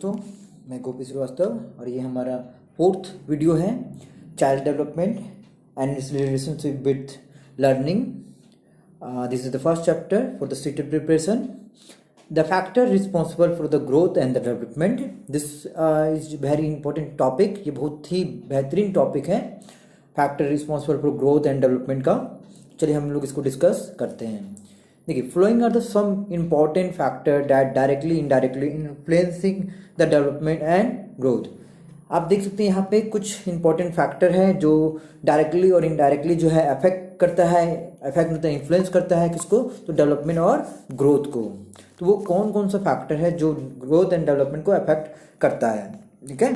दोस्तों, मैं गोपी श्रीवास्तव और ये हमारा 4th वीडियो है child development and its relationship with learning. This is the first chapter for the stated preparation. The factor responsible for the growth and the development. This is very important topic. ये बहुत ही बेहतरीन topic है, factor responsible for growth and development का। चलिए हम लोग इसको डिस्कस करते हैं। देखिए, flowing are the some important factor that directly indirectly influencing the development and growth. आप देख सकते हैं यहाँ पे कुछ इंपॉर्टेंट फैक्टर है जो डायरेक्टली और इनडायरेक्टली जो है अफेक्ट करता है, अफेक्ट मतलब इन्फ्लुएंस करता है किसको, तो डेवलपमेंट और ग्रोथ को। तो वो कौन कौन सा फैक्टर है जो ग्रोथ एंड डेवलपमेंट को अफेक्ट करता है। ठीक है,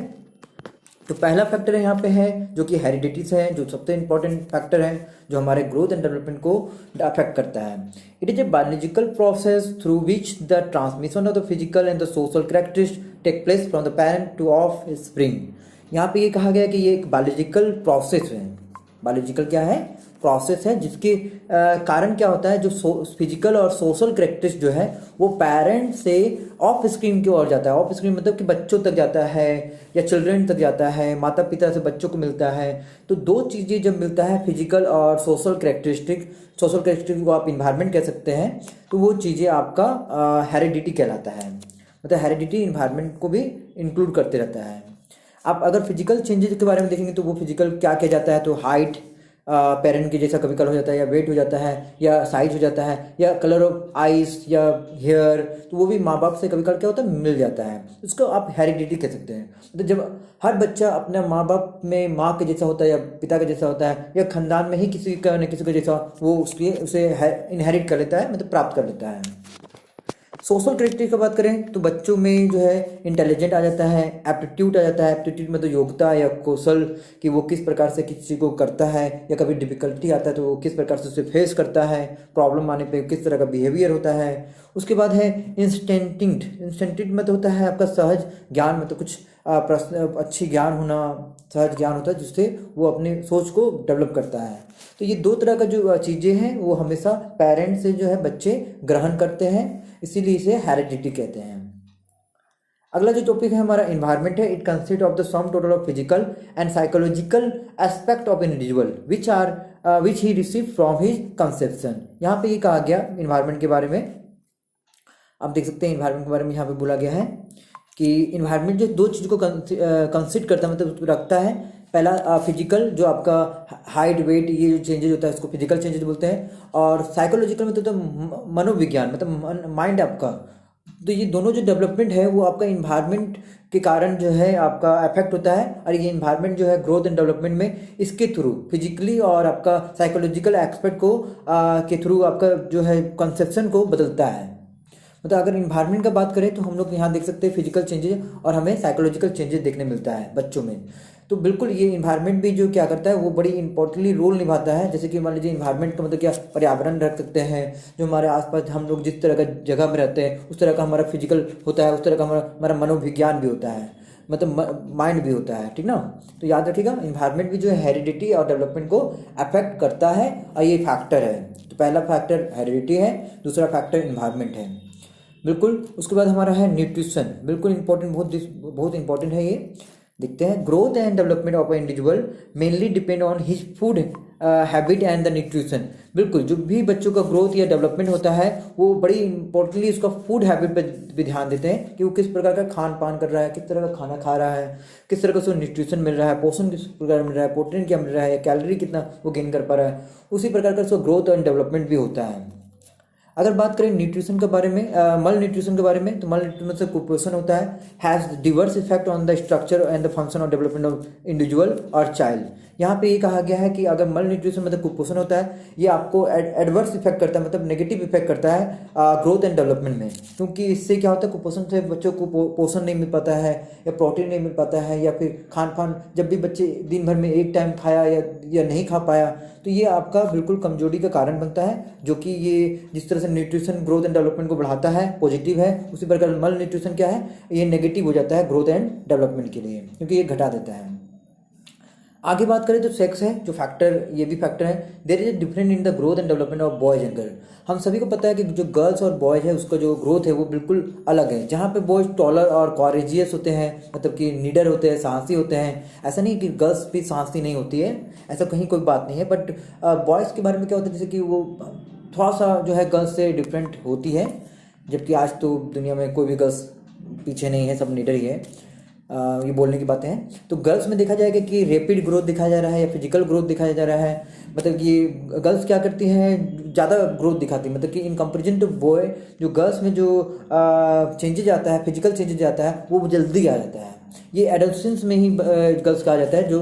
तो पहला फैक्टर यहाँ पे है जो कि हेरिडिटीज है, जो सबसे इंपॉर्टेंट फैक्टर है जो हमारे ग्रोथ एंड डेवलपमेंट को अफेक्ट करता है। It is a biological process through which the transmission of the physical and the social characteristics take place from the parent to offspring. यहाँ पे ये कहा गया कि ये एक बायोलॉजिकल प्रोसेस है। बायोलॉजिकल क्या है, प्रोसेस है, जिसके कारण क्या होता है, जो फिजिकल और सोशल कैरेक्टरिस्टिक्स जो है वो पेरेंट से ऑफ स्क्रीन की ओर जाता है। ऑफ स्क्रीन मतलब कि बच्चों तक जाता है या चिल्ड्रन तक जाता है, माता पिता से बच्चों को मिलता है। तो दो चीज़ें जब मिलता है, फिजिकल और सोशल कैरेक्टरिस्टिक को आप इन्वायरमेंट कह सकते हैं, तो वो चीज़ें आपका हेरिडिटी कहलाता है। मतलब हेरिडिटी इन्वायरमेंट को भी इंक्लूड करते रहता है। आप अगर फिजिकल चेंजेस के बारे में देखेंगे तो वो फिजिकल क्या किया जाता है, तो हाइट पेरेंट के जैसा कभी कलर हो जाता है, या वेट हो जाता है, या साइज हो जाता है, या कलर ऑफ आइज या हेयर, तो वो भी माँ बाप से कभी कभी क्या होता है, मिल जाता है। उसको आप हेरिडिटी कह सकते हैं। तो जब हर बच्चा अपने माँ बाप में माँ के जैसा होता है या पिता के जैसा होता है, या खानदान में ही किसी का न किसी का जैसा, वो उसे इनहेरिट कर लेता है, मतलब प्राप्त कर लेता है। सोशल कैरेक्टरिस्टिक की बात करें तो बच्चों में जो है इंटेलिजेंट आ जाता है, एप्टीट्यूड आ जाता है। एप्टीट्यूड में तो योग्यता या कौशल कि वो किस प्रकार से किसी चीज़ को करता है, या कभी डिफिकल्टी आता है तो वो किस प्रकार से उसे फेस करता है, प्रॉब्लम आने पे किस तरह का बिहेवियर होता है। उसके बाद है इंस्टेंटिंट में तो होता है आपका सहज ज्ञान, में तो कुछ प्रश्न अच्छी ज्ञान होना, सहज ज्ञान होता है जिससे वो अपनी सोच को डेवलप करता है। तो ये दो तरह का जो चीज़ें हैं वो हमेशा पेरेंट्स से जो है बच्चे ग्रहण करते हैं, इसीलिए इसे हेरिडिटी कहते हैं। अगला जो टॉपिक है हमारा इन्वायरमेंट है। It consist of the sum total of physical and psychological aspect of individual which he receive from his conception. यहाँ पे ये कहा गया इन्वायरमेंट के बारे में, आप देख सकते हैं इन्वायरमेंट के बारे में यहाँ पे बोला गया है कि इन्वायरमेंट जो दो चीज़ को कंसिडर करता है, मतलब रखता है। पहला फिजिकल, जो आपका हाइट वेट ये जो चेंजेस होता है इसको फिजिकल चेंजेस बोलते हैं, और साइकोलॉजिकल मतलब तो मनोविज्ञान, मतलब माइंड आपका। तो ये दोनों जो डेवलपमेंट है वो आपका इन्वायरमेंट के कारण जो है आपका अफेक्ट होता है। और ये इन्वायरमेंट जो है ग्रोथ एंड डेवलपमेंट में इसके थ्रू फिजिकली और आपका साइकोलॉजिकल एस्पेक्ट को के थ्रू आपका जो है कंसेप्शन को बदलता है। मतलब अगर इन्वायरमेंट का बात करें तो हम लोग यहाँ देख सकते हैं फिजिकल चेंजेस और हमें साइकोलॉजिकल चेंजेस देखने मिलता है बच्चों में। तो बिल्कुल ये इन्वायरमेंट भी जो क्या करता है वो बड़ी इंपॉर्टेंटली रोल निभाता है। जैसे कि मान लीजिए इन्वायरमेंट का मतलब क्या, पर्यावरण रख सकते हैं, जो हमारे आसपास हम लोग जिस तरह का जगह में रहते हैं उस तरह का हमारा फिजिकल होता है, उस तरह का हमारा मनोविज्ञान भी होता है, मतलब माइंड भी होता है। ठीक ना, तो याद रखिएगा इन्वायरमेंट भी जो है हेरिडिटी और डेवलपमेंट को अफेक्ट करता है, और ये फैक्टर है। तो पहला फैक्टर हेरिडिटी है, दूसरा फैक्टर इन्वायरमेंट है। बिल्कुल, उसके बाद हमारा है न्यूट्रिशन। बिल्कुल इंपॉर्टेंट, बहुत इंपॉर्टेंट है ये। देखते हैं, growth and development of individual mainly depend on his food habit and the nutrition. बिल्कुल, जो भी बच्चों का ग्रोथ या डेवलपमेंट होता है वो बड़ी इंपॉर्टेंटली उसका फूड हैबिट पर भी ध्यान देते हैं कि वो किस प्रकार का खान पान कर रहा है, किस तरह का खाना खा रहा है, किस तरह का उसको न्यूट्रिशन मिल रहा है, पोषण किस प्रकार मिल रहा है, प्रोटीन क्या मिल रहा है, या कैलोरी कितना वो गेन कर पा रहा है। उसी प्रकार का उसका ग्रोथ एंड डेवलपमेंट भी होता है। अगर बात करें न्यूट्रिशन के बारे में, मल न्यूट्रिशन के बारे में, तो मल न्यूट्रिशन से कुपोषण होता है, has Divers effect on the structure and the function of development of individual और चाइल्ड। यहाँ पे ये कहा गया है कि अगर मल न्यूट्रिशन मतलब कुपोषण होता है, ये आपको एडवर्स इफेक्ट करता है, मतलब नेगेटिव इफेक्ट करता है ग्रोथ एंड डेवलपमेंट में। क्योंकि इससे क्या होता है, कुपोषण से बच्चों को पोषण नहीं मिल पाता है, या प्रोटीन नहीं मिल पाता है, या फिर खान पान जब भी बच्चे दिन भर में एक टाइम खाया या नहीं खा पाया, तो ये आपका बिल्कुल कमजोरी का कारण बनता है। जो कि ये जिस तरह से न्यूट्रिशन ग्रोथ एंड डेवलपमेंट को बढ़ाता है, पॉजिटिव है, उसी प्रकार मल न्यूट्रिशन क्या है, ये नेगेटिव हो जाता है ग्रोथ एंड डेवलपमेंट के लिए, क्योंकि ये घटा देता है। आगे बात करें तो सेक्स है जो फैक्टर, ये भी फैक्टर है। There is different in the growth and development of boys and girl. हम सभी को पता है कि जो गर्ल्स और बॉयज है उसका जो ग्रोथ है वो बिल्कुल अलग है। जहाँ पे बॉयज टॉलर और कॉरेजियस होते हैं, मतलब कि नीडर होते हैं, साहसी होते हैं। ऐसा नहीं कि गर्ल्स भी साहसी नहीं होती है, ऐसा कहीं कोई बात नहीं है। बट बॉयज़ के बारे में क्या होता है, जैसे कि वो थोड़ा सा जो है गर्ल्स से डिफरेंट होती है, जबकि आज तो दुनिया में कोई भी गर्ल्स पीछे नहीं है, सब नीडर ही है। ये बोलने की बातें हैं। तो गर्ल्स में देखा जाएगा कि रैपिड ग्रोथ दिखाया जा रहा है या फिजिकल ग्रोथ दिखाया जा रहा है। मतलब कि गर्ल्स क्या करती हैं, ज़्यादा ग्रोथ दिखाती है। मतलब कि इन कंपेरिजन टू बॉय जो गर्ल्स में जो चेंजेज आता है, फिजिकल चेंजेज आता है, वो जल्दी आ जाता है। ये एडोलसेंस में ही गर्ल्स का आ जाता है, जो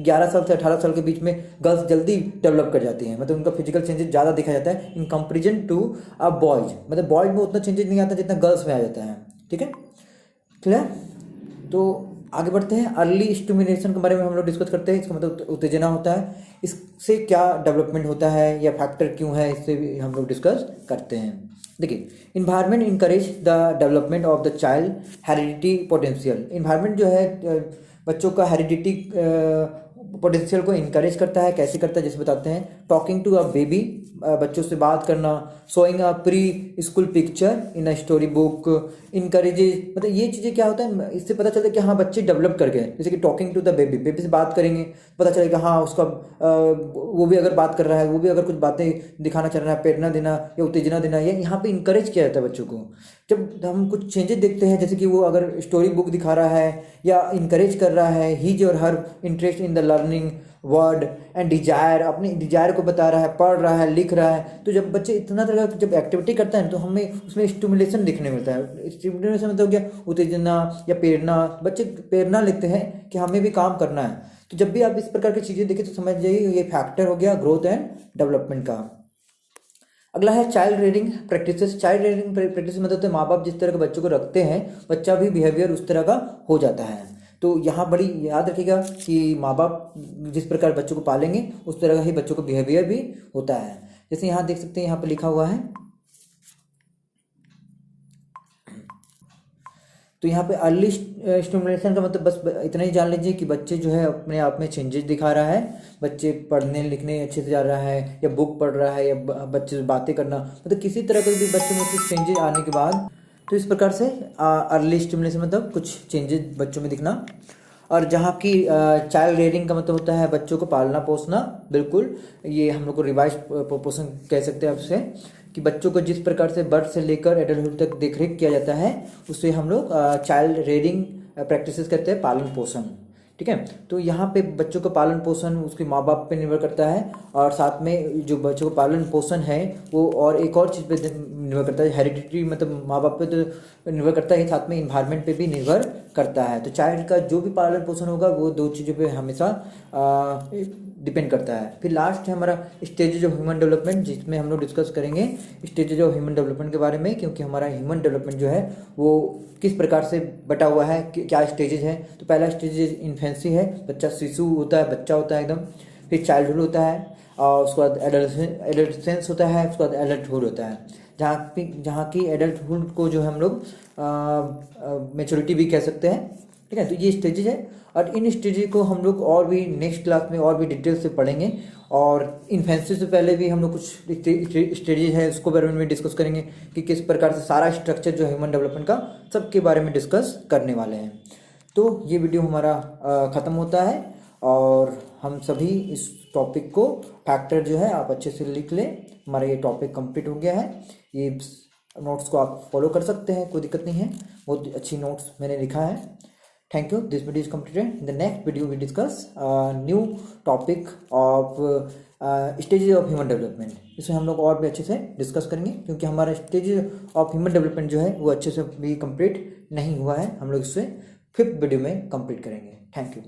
11 साल से 18 साल के बीच में गर्ल्स जल्दी डेवलप कर जाती हैं। मतलब उनका फिजिकल चेंजेस ज़्यादा देखा जाता है इन कंपेरिजन टू बॉयज। मतलब बॉयज में उतना चेंजेस नहीं आता जितना गर्ल्स में आ जाता है। ठीक है, क्लियर। तो आगे बढ़ते हैं। अर्ली स्टिमुलेशन के बारे में हम लोग डिस्कस करते हैं। इसका मतलब उत्तेजना होता है, इससे क्या डेवलपमेंट होता है या फैक्टर क्यों है, इससे भी हम लोग डिस्कस करते हैं। देखिए, environment encourage the development of the child heredity potential. Environment जो है बच्चों का हेरिडिटी पोटेंशियल को इनकरेज करता है। कैसे करता है जैसे बताते हैं। टॉकिंग टू अ बेबी, बच्चों से बात करना। Showing a pre school picture in a story book encourages. मतलब ये चीज़ें क्या होता है, इससे पता चलता है कि हाँ बच्चे डेवलप कर गए। जैसे कि talking to the baby, baby से बात करेंगे, पता चलेगा हाँ उसका वो भी अगर बात कर रहा है, वो भी अगर कुछ बातें दिखाना चाह रहा है, प्रेरणा देना या उत्तेजना देना, या यहाँ पे इंकरेज किया जाता है बच्चों को। जब हम कुछ चेंजेस देखते हैं, जैसे कि वो अगर स्टोरी बुक दिखा रहा है या इंकरेज कर रहा है, हीज और हर interest in the learning word and desire, अपने डिजायर को बता रहा है, पढ़ रहा है, लिख रहा है। तो जब बच्चे इतना तरह का जब एक्टिविटी करता है तो हमें उसमें स्टिमुलेशन देखने मिलता है। स्टिमुलेशन मतलब क्या, उत्तेजना या प्रेरणा। बच्चे प्रेरणा लेते हैं कि हमें भी काम करना है। तो जब भी आप इस प्रकार की चीज़ें देखें तो समझ जाइए ये फैक्टर हो गया ग्रोथ एंड डेवलपमेंट का। अगला है child rearing practices. Child rearing practice मतलब तो माँ बाप जिस तरह के बच्चों को रखते हैं, बच्चा भी बिहेवियर उस तरह का हो जाता है। तो यहाँ बड़ी याद रखिएगा कि माँ बाप जिस प्रकार बच्चों को पालेंगे उस तरह का ही बच्चों को बिहेवियर भी होता है। जैसे यहाँ देख सकते हैं, यहाँ पे लिखा हुआ है। तो यहाँ पे अर्ली स्टिमुलेशन का मतलब बस इतना ही जान लीजिए कि बच्चे जो है अपने आप में चेंजेस दिखा रहा है। बच्चे पढ़ने लिखने अच्छे से जा रहा है, या बुक पढ़ रहा है, या बच्चे से बातें करना, मतलब किसी तरह का भी बच्चे में कुछ चेंजेस आने के बाद, तो इस प्रकार से अर्ली स्टिमुलेशन मतलब कुछ चेंजेस बच्चों में दिखना। और जहाँ की चाइल्ड रेयरिंग का मतलब होता है बच्चों को पालना पोसना। बिल्कुल, ये हम लोग को रिवाइज पोषण कह सकते हैं आपसे, कि बच्चों को जिस प्रकार से बर्थ से लेकर एडल्टहुड तक देखरेख किया जाता है उसे हम लोग चाइल्ड रेयरिंग प्रैक्टिसेस कहते हैं, पालन पोषण। ठीक है, तो यहाँ पे बच्चों का पालन पोषण उसके माँ बाप पे निर्भर करता है, और साथ में जो बच्चों का पालन पोषण है वो और एक और चीज़ पे निर्भर करता है। हेरिडिटी मतलब माँ बाप पे तो निर्भर करता है, साथ में इन्वायरमेंट पे भी निर्भर करता है। तो चाइल्ड का जो भी पालन पोषण होगा वो दो चीज़ों पे हमेशा डिपेंड करता है। फिर लास्ट है हमारा स्टेजेज ऑफ ह्यूमन डेवलपमेंट, जिसमें हम लोग डिस्कस करेंगे स्टेजेज ऑफ ह्यूमन डेवलपमेंट के बारे में, क्योंकि हमारा ह्यूमन डेवलपमेंट जो है वो किस प्रकार से बटा हुआ है, क्या स्टेजेज हैं। तो पहला स्टेज इन्फेंसी है, बच्चा शिशु होता है, बच्चा होता है एकदम। फिर चाइल्डहुड होता है, और उसके बाद एडोलेसेंस होता है, उसके बाद एडल्टहुड होता है, जहाँ की एडल्टहुड को जो हम लोग मेच्योरिटी भी कह सकते हैं। ठीक है, तो ये स्टेजेज है, और इन स्टेजेज को हम लोग और भी नेक्स्ट क्लास में और भी डिटेल से पढ़ेंगे। और इन्फेंसी से पहले भी हम लोग कुछ स्टेजेज है उसको बारे में डिस्कस करेंगे, कि किस प्रकार से सारा स्ट्रक्चर जो ह्यूमन डेवलपमेंट का सबके बारे में डिस्कस करने वाले हैं। तो ये वीडियो हमारा ख़त्म होता है, और हम सभी इस टॉपिक को फैक्टर जो है आप अच्छे से लिख लें। हमारा ये टॉपिक कंप्लीट हो गया है। ये नोट्स को आप फॉलो कर सकते हैं, कोई दिक्कत नहीं है, बहुत अच्छी नोट्स मैंने लिखा है। Thank you. This video is completed. In the next video, we discuss a new topic of stages of human development. इसमें हम लोग और भी अच्छे से डिस्कस करेंगे, क्योंकि हमारा स्टेज ऑफ ह्यूमन डेवलपमेंट जो है वो अच्छे से भी कंप्लीट नहीं हुआ है। हम लोग इससे 5th वीडियो में कंप्लीट करेंगे। Thank you.